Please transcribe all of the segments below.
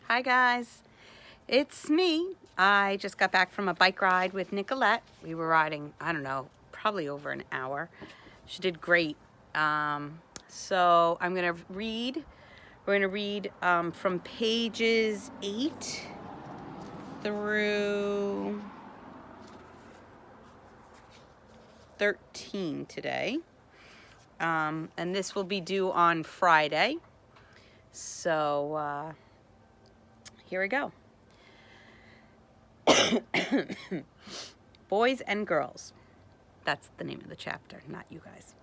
Hi guys, it's me. I just got back from a bike ride with Nicolette. We were riding, I don't know, probably over an hour. She did great. So I'm gonna read. We're gonna read from pages 8 through 13 today. And this will be due on Friday. So here we go. Boys and girls. That's the name of the chapter, not you guys.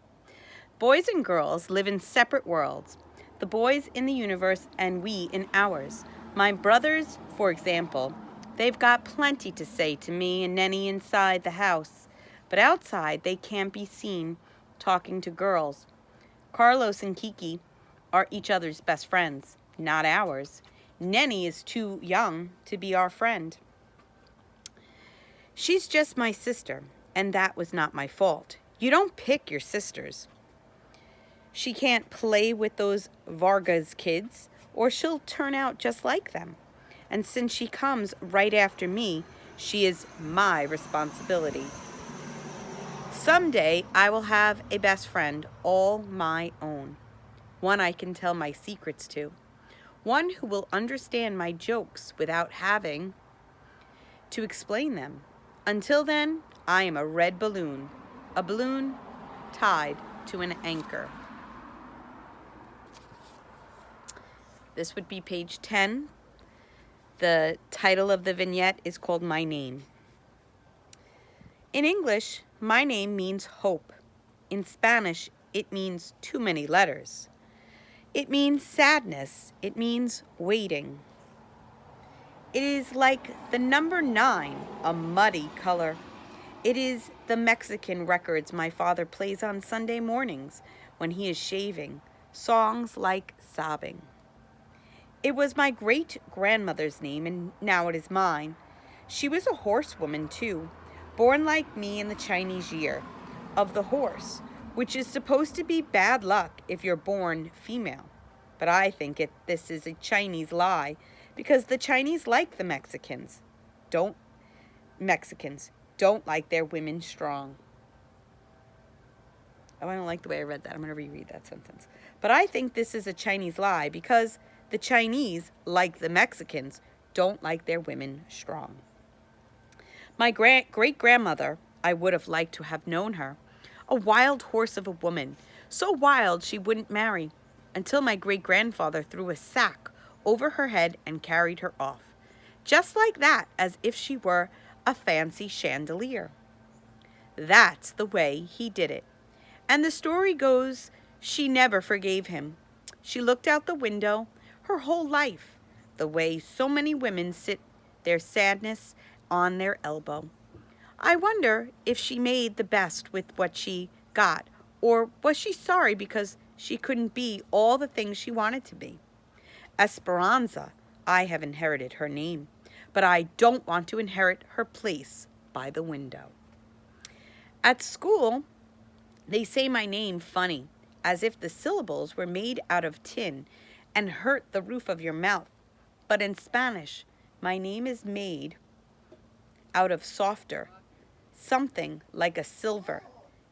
Boys and girls live in separate worlds. The boys in the universe and we in ours. My brothers, for example, they've got plenty to say to me and Nenny inside the house. But outside, they can't be seen talking to girls. Carlos and Kiki are each other's best friends, not ours. Nenny is too young to be our friend. She's just my sister, and that was not my fault. You don't pick your sisters. She can't play with those Vargas kids, or she'll turn out just like them. And since she comes right after me, she is my responsibility. Someday I will have a best friend all my own. One I can tell my secrets to. One who will understand my jokes without having to explain them. Until then, I am a red balloon. A balloon tied to an anchor. This would be page 10. The title of the vignette is called My Name. In English, my name means hope. In Spanish, it means too many letters. It means sadness. It means waiting. It is like the number 9, a muddy color. It is the Mexican records my father plays on Sunday mornings when he is shaving, songs like Sobbing. It was my great-grandmother's name, and now it is mine. She was a horsewoman, too, born like me in the Chinese year of the horse, which is supposed to be bad luck if you're born female. But I think this is a Chinese lie, because the Chinese like the Mexicans. Mexicans don't like their women strong. Oh, I don't like the way I read that. I'm going to reread that sentence. But I think this is a Chinese lie because the Chinese, like the Mexicans, don't like their women strong. My great-grandmother, I would have liked to have known her. A wild horse of a woman, so wild she wouldn't marry, until my great-grandfather threw a sack over her head and carried her off. Just like that, as if she were a fancy chandelier. That's the way he did it. And the story goes, she never forgave him. She looked out the window her whole life, the way so many women sit their sadness on their elbow. I wonder if she made the best with what she got, or was she sorry because she couldn't be all the things she wanted to be? Esperanza, I have inherited her name, but I don't want to inherit her place by the window. At school, they say my name funny, as if the syllables were made out of tin and hurt the roof of your mouth. But in Spanish, my name is made out of softer, something like a silver,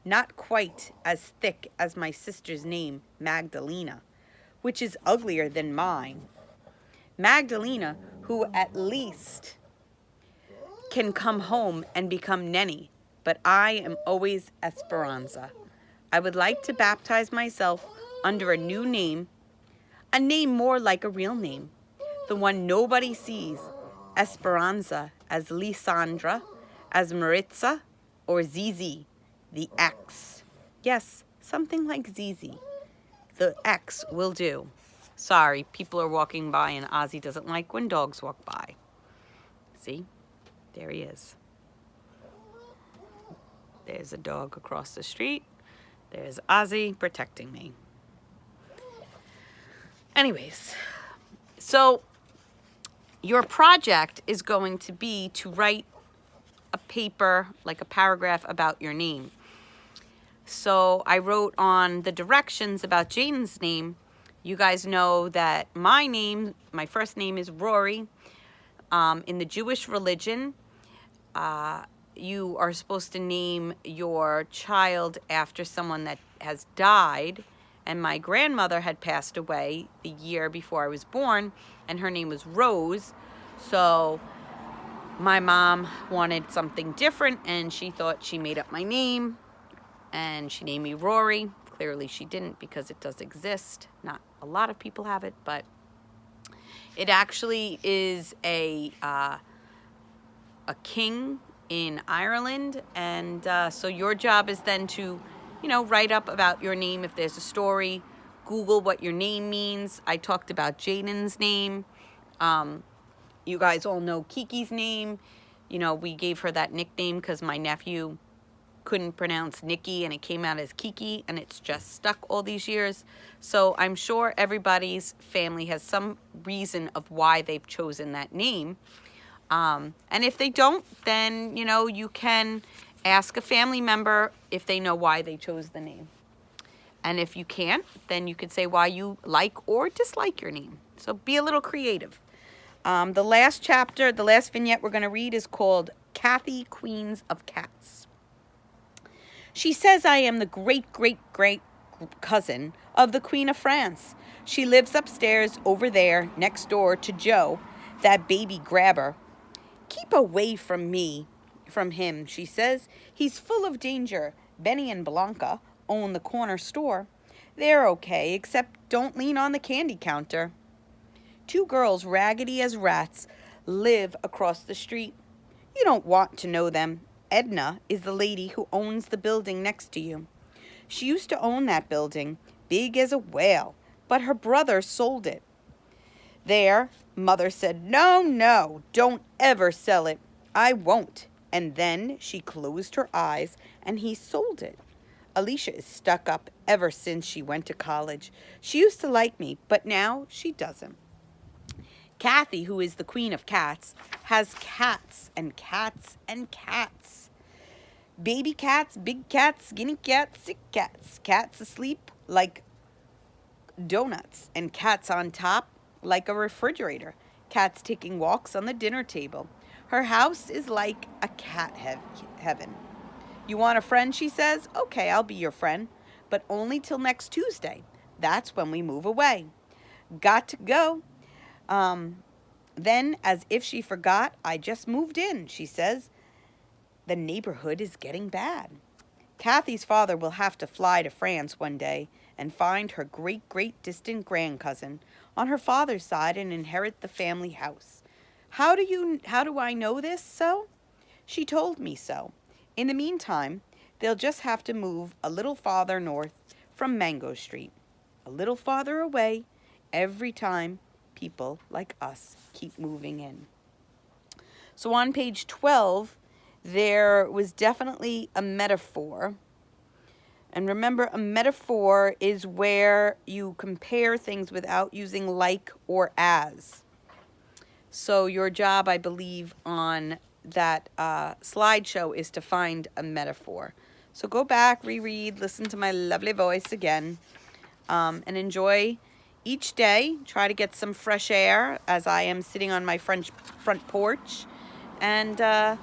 not quite as thick as my sister's name, Magdalena, which is uglier than mine. Magdalena, who at least can come home and become Nenny, but I am always Esperanza. I would like to baptize myself under a new name, a name more like a real name, the one nobody sees, Esperanza, as Lisandra, as Maritza, or Zizi, the X. Yes, something like Zizi. The X will do. Sorry, people are walking by and Ozzy doesn't like when dogs walk by. See? There he is. There's a dog across the street. There's Ozzy protecting me. Anyways, so your project is going to be to write a paper, like a paragraph about your name. So I wrote on the directions about Jaden's name You guys know that my first name is Rory. In the Jewish religion, you are supposed to name your child after someone that has died. And my grandmother had passed away the year before I was born, and her name was Rose. So my mom wanted something different, and she thought she made up my name, and she named me Rory. Clearly she didn't, because it does exist. Not a lot of people have it, but it actually is a king in Ireland. And so your job is then to, write up about your name if there's a story. Google what your name means. I talked about Jaden's name. You guys all know Kiki's name. We gave her that nickname because my nephew couldn't pronounce Nikki and it came out as Kiki, and it's just stuck all these years. So I'm sure everybody's family has some reason of why they've chosen that name. And if they don't, then, you can ask a family member if they know why they chose the name. And if you can't, then you could say why you like or dislike your name. So be a little creative. The last chapter, the last vignette we're going to read is called Kathy, Queens of Cats. She says I am the great cousin of the Queen of France. She lives upstairs over there next door to Joe, that baby grabber. Keep away from him, she says. He's full of danger. Benny and Blanca own the corner store. They're okay, except don't lean on the candy counter. Two girls, raggedy as rats, live across the street. You don't want to know them. Edna is the lady who owns the building next to you. She used to own that building, big as a whale, but her brother sold it. There, Mother said, no, don't ever sell it. I won't. And then she closed her eyes and he sold it. Alicia is stuck up ever since she went to college. She used to like me, but now she doesn't. Kathy, who is the queen of cats, has cats and cats and cats. Baby cats, big cats, skinny cats, sick cats. Cats asleep like donuts, and cats on top like a refrigerator. Cats taking walks on the dinner table. Her house is like a cat heaven. You want a friend, she says? Okay, I'll be your friend, but only till next Tuesday. That's when we move away. Got to go. Then, as if she forgot, I just moved in, she says. The neighborhood is getting bad. Kathy's father will have to fly to France one day and find her great distant grandcousin on her father's side and inherit the family house. How do I know this so? She told me so. In the meantime, they'll just have to move a little farther north from Mango Street. A little farther away every time people like us keep moving in. So on page 12, there was definitely a metaphor. And remember, a metaphor is where you compare things without using like or as. So your job, I believe, on that slideshow is to find a metaphor. So go back, reread, listen to my lovely voice again, and enjoy each day. Try to get some fresh air as I am sitting on my front porch. And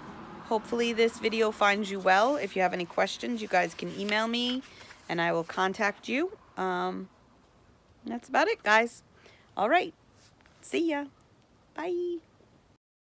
hopefully this video finds you well. If you have any questions, you guys can email me and I will contact you. That's about it, guys. All right. See ya. Bye.